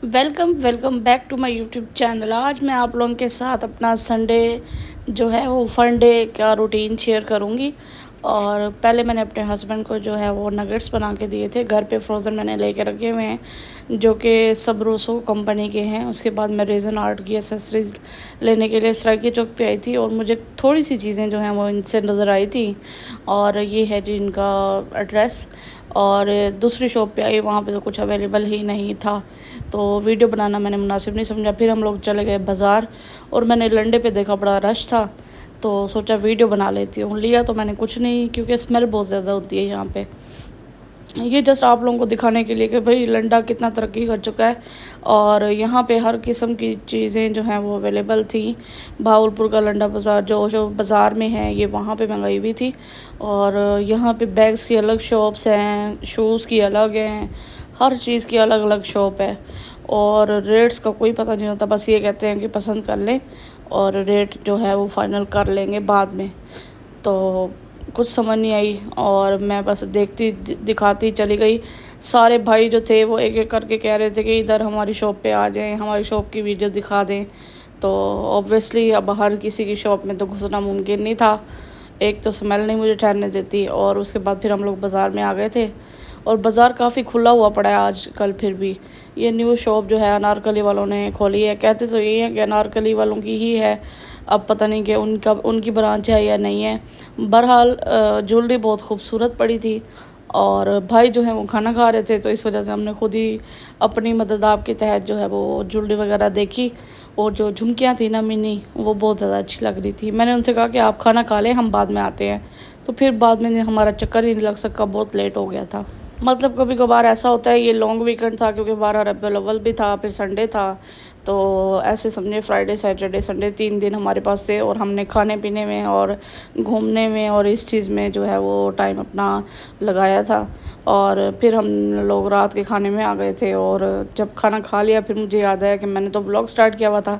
Welcome back to my YouTube channel. آج میں آپ لوگوں کے ساتھ اپنا سنڈے جو ہے وہ فن ڈے کا روٹین شیئر کروں گی۔ اور پہلے میں نے اپنے ہسبینڈ کو جو ہے وہ نگٹس بنا کے دیے تھے، گھر پہ فروزن میں نے لے کے رکھے ہوئے ہیں جو کہ سبروسو کمپنی کے ہیں۔ اس کے بعد میں ریزن آرٹ کی ایسیسریز لینے کے لیے سرائکی چوک پہ آئی تھی، اور مجھے تھوڑی سی چیزیں جو ہیں وہ ان سے نظر آئی تھیں، اور یہ ہے جی ان کا ایڈریس۔ اور دوسری شاپ پہ آئی، وہاں پہ تو کچھ اویلیبل ہی نہیں تھا، تو ویڈیو بنانا میں نے مناسب نہیں سمجھا۔ پھر ہم لوگ چلے گئے بازار، اور میں نے لنڈے پہ دیکھا بڑا رش تھا، تو سوچا ویڈیو بنا لیتی ہوں۔ لیا تو میں نے کچھ نہیں، کیونکہ اسمیل بہت زیادہ ہوتی ہے یہاں پہ۔ یہ جسٹ آپ لوگوں کو دکھانے کے لیے کہ بھئی لنڈا کتنا ترقی کر چکا ہے، اور یہاں پہ ہر قسم کی چیزیں جو ہیں وہ اویلیبل تھیں۔ بہاولپور کا لنڈا بازار جو بازار میں ہے، یہ وہاں پہ میں گئی ہوئی تھی۔ اور یہاں پہ بیگس کی الگ شاپس ہیں، شوز کی الگ ہیں، ہر چیز کی الگ الگ شاپ ہے، اور ریٹس کا کوئی پتہ نہیں ہوتا، بس یہ کہتے ہیں کہ پسند کر لیں اور ریٹ جو ہے وہ فائنل کر لیں گے بعد میں۔ تو کچھ سمجھ نہیں آئی، اور میں بس دیکھتی دکھاتی چلی گئی۔ سارے بھائی جو تھے وہ ایک ایک کر کے کہہ رہے تھے کہ ادھر ہماری شاپ پہ آ جائیں، ہماری شاپ کی ویڈیو دکھا دیں۔ تو اوبویسلی اب ہر کسی کی شاپ میں تو گھسنا ممکن نہیں تھا، ایک تو سمیل نہیں مجھے ٹھہرنے دیتی، اور اس کے بعد پھر ہم لوگ بازار میں آ گئے تھے، اور بازار کافی کھلا ہوا پڑا ہے آج کل۔ پھر بھی یہ نیو شاپ جو ہے انارکلی والوں نے کھولی ہے، کہتے تو یہ ہیں کہ انارکلی والوں کی ہی ہے، اب پتہ نہیں کہ ان کی برانچ ہے یا نہیں ہے۔ بہرحال جولری بہت خوبصورت پڑی تھی، اور بھائی جو ہیں وہ کھانا کھا رہے تھے، تو اس وجہ سے ہم نے خود ہی اپنی مدد کے تحت جو ہے وہ جولری وغیرہ دیکھی، اور جو جھمکیاں تھیں نا منی، وہ بہت زیادہ اچھی لگ رہی تھی۔ میں نے ان سے کہا کہ آپ کھانا کھا لیں، ہم بعد میں آتے ہیں، تو پھر بعد میں ہمارا چکر ہی نہیں لگ سکا، بہت لیٹ ہو گیا تھا۔ مطلب کبھی کبھار ایسا ہوتا ہے، یہ لانگ ویکنڈ تھا کیونکہ 12 ربیع الاول بھی تھا، پھر سنڈے تھا، تو ایسے سمجھے فرائیڈے سیٹرڈے سنڈے 3 دن ہمارے پاس تھے، اور ہم نے کھانے پینے میں اور گھومنے میں اور اس چیز میں جو ہے وہ ٹائم اپنا لگایا تھا۔ اور پھر ہم لوگ رات کے کھانے میں آ گئے تھے، اور جب کھانا کھا لیا پھر مجھے یاد آیا کہ میں نے تو ولاگ سٹارٹ کیا ہوا تھا،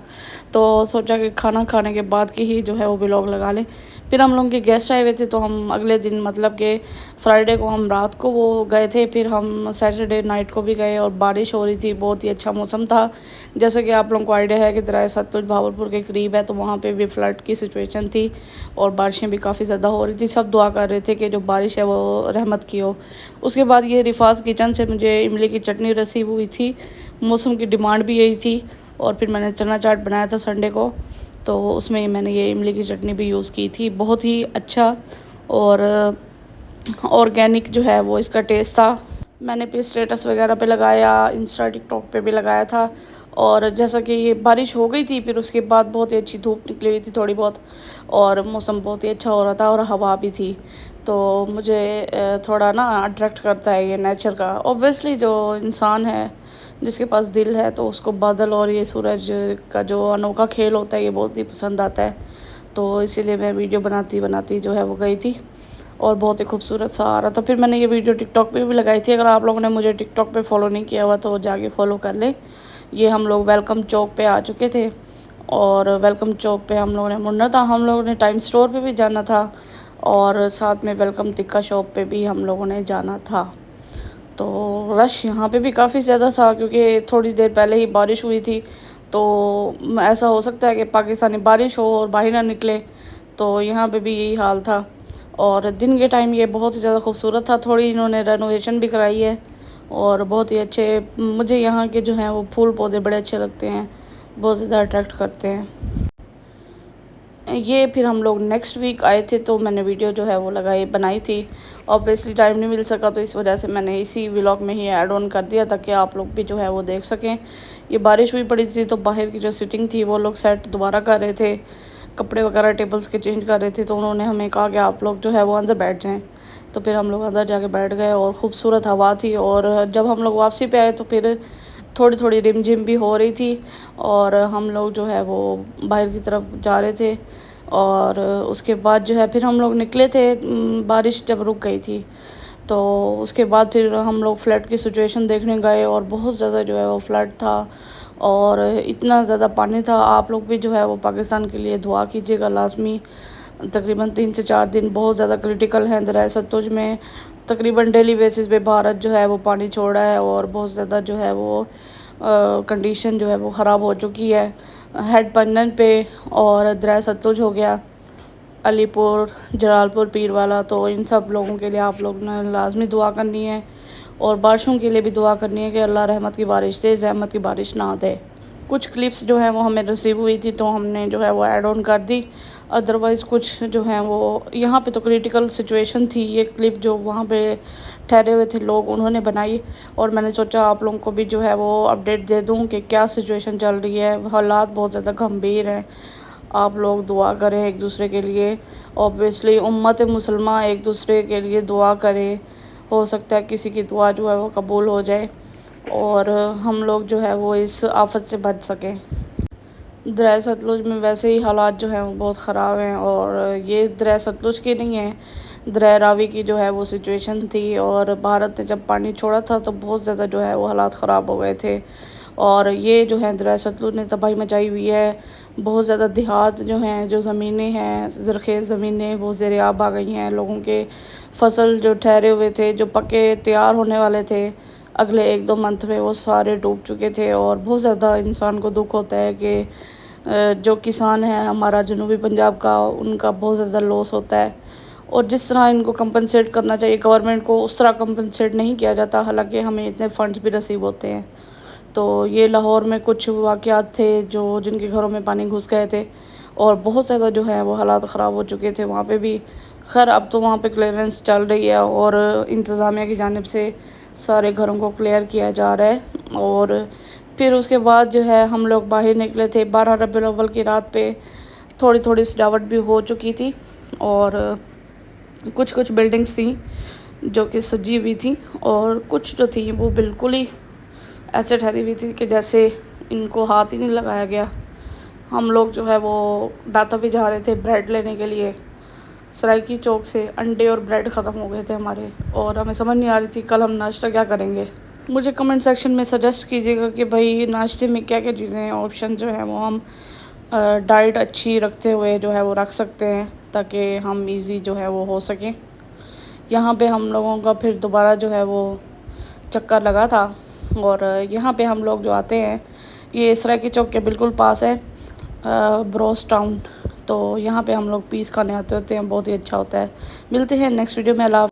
تو سوچا کہ کھانا کھانے کے بعد کی ہی جو ہے وہ ولاگ لگا لیں۔ پھر ہم لوگوں کے گیسٹ آئے ہوئے تھے، تو ہم اگلے دن مطلب کہ فرائیڈے کو ہم رات کو وہ گئے تھے، پھر ہم سیٹرڈے نائٹ کو بھی گئے، اور بارش ہو رہی تھی، بہت ہی اچھا موسم تھا۔ جیسے کہ آپ لوگوں کو آئیڈیا ہے کہ دریائے ستلج بہاولپور کے قریب ہے، تو وہاں پہ بھی فلڈ کی سچویشن تھی، اور بارشیں بھی کافی زیادہ ہو رہی تھی۔ سب دعا کر رہے تھے کہ جو بارش ہے وہ رحمت کی ہو۔ اس کے بعد یہ رفاظ کچن سے مجھے املی کی چٹنی ریسیو ہوئی تھی، موسم کی ڈیمانڈ بھی یہی تھی، اور پھر میں نے چنا چاٹ بنایا تھا سنڈے کو، تو اس میں میں نے یہ املی کی چٹنی بھی یوز کی تھی، بہت ہی اچھا اور آرگینک جو ہے وہ اس کا ٹیسٹ تھا۔ میں نے پھر اسٹیٹس وغیرہ پہ لگایا، انسٹا ٹک ٹاک پہ بھی لگایا تھا، اور جیسا کہ یہ بارش ہو گئی تھی، پھر اس کے بعد بہت ہی اچھی دھوپ نکلی ہوئی تھی تھوڑی بہت، اور موسم بہت ہی اچھا ہو رہا تھا، اور ہوا بھی تھی، تو مجھے تھوڑا نا اٹریکٹ کرتا ہے یہ نیچر کا۔ اوبویسلی جو انسان ہے جس کے پاس دل ہے، تو اس کو بادل اور یہ سورج کا جو انوکھا کھیل ہوتا ہے یہ بہت ہی پسند آتا ہے، تو اسی لیے میں ویڈیو بناتی جو ہے وہ گئی تھی، اور بہت ہی خوبصورت سا آ رہا تھا۔ پھر میں نے یہ ویڈیو ٹک ٹاک پہ بھی لگائی تھی، اگر آپ لوگوں نے مجھے ٹک ٹاک پہ فالو نہیں کیا ہوا تو جا کے فالو کر لیں۔ یہ ہم لوگ ویلکم چوک پہ آ چکے تھے، اور ویلکم چوک پہ ہم لوگوں نے مڑنا تھا، ہم لوگوں نے ٹائم اسٹور پہ بھی جانا تھا، اور ساتھ میں ویلکم تکا شاپ پہ بھی ہم لوگوں نے جانا تھا۔ تو رش یہاں پہ بھی کافی زیادہ تھا، کیونکہ تھوڑی دیر پہلے ہی بارش ہوئی تھی، تو ایسا ہو سکتا ہے کہ پاکستانی بارش ہو اور باہر نہ نکلے، تو یہاں پہ بھی یہی حال تھا۔ اور دن کے ٹائم یہ بہت ہی زیادہ خوبصورت تھا، تھوڑی انہوں نے رینوویشن بھی کرائی ہے، اور بہت ہی اچھے، مجھے یہاں کے جو ہیں وہ پھول پودے بڑے اچھے لگتے ہیں، بہت زیادہ اٹریکٹ کرتے ہیں۔ یہ پھر ہم لوگ نیکسٹ ویک آئے تھے، تو میں نے ویڈیو جو ہے وہ بنائی تھی، اوبویسلی ٹائم نہیں مل سکا، تو اس وجہ سے میں نے اسی ولاگ میں ہی ایڈ آن کر دیا تاکہ آپ لوگ بھی جو ہے وہ دیکھ سکیں۔ یہ بارش ہوئی پڑی تھی، تو باہر کی جو سٹنگ تھی وہ لوگ سیٹ دوبارہ کر رہے تھے، کپڑے وغیرہ ٹیبلز کے چینج کر رہے تھے، تو انہوں نے ہمیں کہا کہ آپ لوگ جو ہے وہ اندر بیٹھ جائیں، تو پھر ہم لوگ اندر جا کے بیٹھ گئے، اور خوبصورت ہوا تھی، اور جب ہم لوگ واپسی پہ آئے تو پھر تھوڑی تھوڑی رم جھم بھی ہو رہی تھی، اور ہم لوگ جو ہے وہ باہر کی طرف جا رہے تھے، اور اس کے بعد جو ہے پھر ہم لوگ نکلے تھے، بارش جب رک گئی تھی، تو اس کے بعد پھر ہم لوگ فلڈ کی سچویشن دیکھنے گئے، اور بہت زیادہ جو ہے وہ فلڈ تھا، اور اتنا زیادہ پانی تھا۔ آپ لوگ بھی جو ہے وہ پاکستان کے لیے دعا کیجیے گا لازمی، تقریباً 3 سے 4 دن بہت زیادہ کریٹیکل ہیں دریائے ستلج میں، تقریباً ڈیلی بیسس پہ بھارت جو ہے وہ پانی چھوڑ رہا ہے، اور بہت زیادہ جو ہے وہ کنڈیشن جو ہے وہ خراب ہو چکی ہے۔ ہیڈ پنجن پہ اور دریا ستلج ہو گیا، علی پور، جلال پور، پیر والا، تو ان سب لوگوں کے لیے آپ لوگ نے لازمی دعا کرنی ہے، اور بارشوں کے لیے بھی دعا کرنی ہے کہ اللہ رحمت کی بارش دے، زحمت کی بارش نہ دے۔ کچھ کلپس جو ہیں وہ ہمیں ریسیو ہوئی تھی تو ہم نے جو ہے وہ ایڈ آن کر دی، ادروائز کچھ جو ہیں وہ یہاں پہ تو کریٹیکل سچویشن تھی۔ یہ کلپ جو وہاں پہ ٹھہرے ہوئے تھے لوگ، انہوں نے بنائی، اور میں نے سوچا آپ لوگوں کو بھی جو ہے وہ اپڈیٹ دے دوں کہ کیا سچویشن چل رہی ہے۔ حالات بہت زیادہ گھمبیر ہیں، آپ لوگ دعا کریں ایک دوسرے کے لیے، اوبویسلی امت مسلمہ ایک دوسرے کے لیے دعا کریں، ہو سکتا ہے کسی کی دعا جو ہے وہ قبول ہو جائے اور ہم لوگ جو ہے وہ اس آفت سے بچ سکیں۔ دریا ستلج میں ویسے ہی حالات جو ہیں وہ بہت خراب ہیں، اور یہ دریا ستلج کی نہیں ہے، دریا راوی کی جو ہے وہ سچویشن تھی، اور بھارت نے جب پانی چھوڑا تھا تو بہت زیادہ جو ہے وہ حالات خراب ہو گئے تھے، اور یہ جو ہے دریا ستلج نے تباہی مچائی ہوئی ہے۔ بہت زیادہ دیہات جو ہیں، جو زمینیں ہیں، زرخیز زمینیں، وہ زیر آب آ گئی ہیں، لوگوں کے فصل جو ٹھہرے ہوئے تھے، جو پکے تیار ہونے والے تھے اگلے 1-2 منتھ میں، وہ سارے ڈوب چکے تھے، اور بہت زیادہ انسان کو دکھ ہوتا ہے کہ جو کسان ہیں ہمارا جنوبی پنجاب کا، ان کا بہت زیادہ لاس ہوتا ہے، اور جس طرح ان کو کمپنسیٹ کرنا چاہیے گورنمنٹ کو، اس طرح کمپنسیٹ نہیں کیا جاتا، حالانکہ ہمیں اتنے فنڈز بھی ریسیو ہوتے ہیں۔ تو یہ لاہور میں کچھ واقعات تھے جن کے گھروں میں پانی گھس گئے تھے، اور بہت زیادہ جو ہے وہ حالات خراب ہو چکے تھے وہاں پہ بھی۔ خیر اب تو وہاں پہ کلیئرنس چل رہی ہے، اور انتظامیہ کی جانب سے سارے گھروں کو کلیئر کیا جا رہا ہے، اور پھر اس کے بعد جو ہے ہم لوگ باہر نکلے تھے 12 ربیع الاول کی رات پہ، تھوڑی تھوڑی سجاوٹ بھی ہو چکی تھی، اور کچھ بلڈنگز تھیں جو کہ سجی ہوئی تھیں، اور کچھ جو تھیں وہ بالکل ہی ایسے ٹھہری ہوئی تھی کہ جیسے ان کو ہاتھ ہی نہیں لگایا گیا۔ ہم لوگ جو ہے وہ داتا بھی جا رہے تھے بریڈ لینے کے لیے، سرائکی چوک سے انڈے اور بریڈ ختم ہو گئے تھے ہمارے، اور ہمیں سمجھ نہیں آ رہی تھی کل ہم ناشتہ کیا کریں گے۔ مجھے کمنٹ سیکشن میں سجیسٹ کیجیے گا کہ بھائی ناشتے میں کیا کیا چیزیں ہیں، آپشن جو ہیں وہ ہم ڈائٹ اچھی رکھتے ہوئے جو ہے وہ رکھ سکتے ہیں، تاکہ ہم ایزی جو ہے وہ ہو سکیں۔ یہاں پہ ہم لوگوں کا پھر دوبارہ جو ہے وہ چکر لگا تھا، اور یہاں پہ ہم لوگ جو آتے ہیں، یہ سرائکی چوک کے بالکل پاس ہے بروس ٹاؤن، تو یہاں پہ ہم لوگ پیس کھانے آتے ہوتے ہیں، بہت ہی اچھا ہوتا ہے۔ ملتے ہیں نیکسٹ ویڈیو میں، اللہ حافظ۔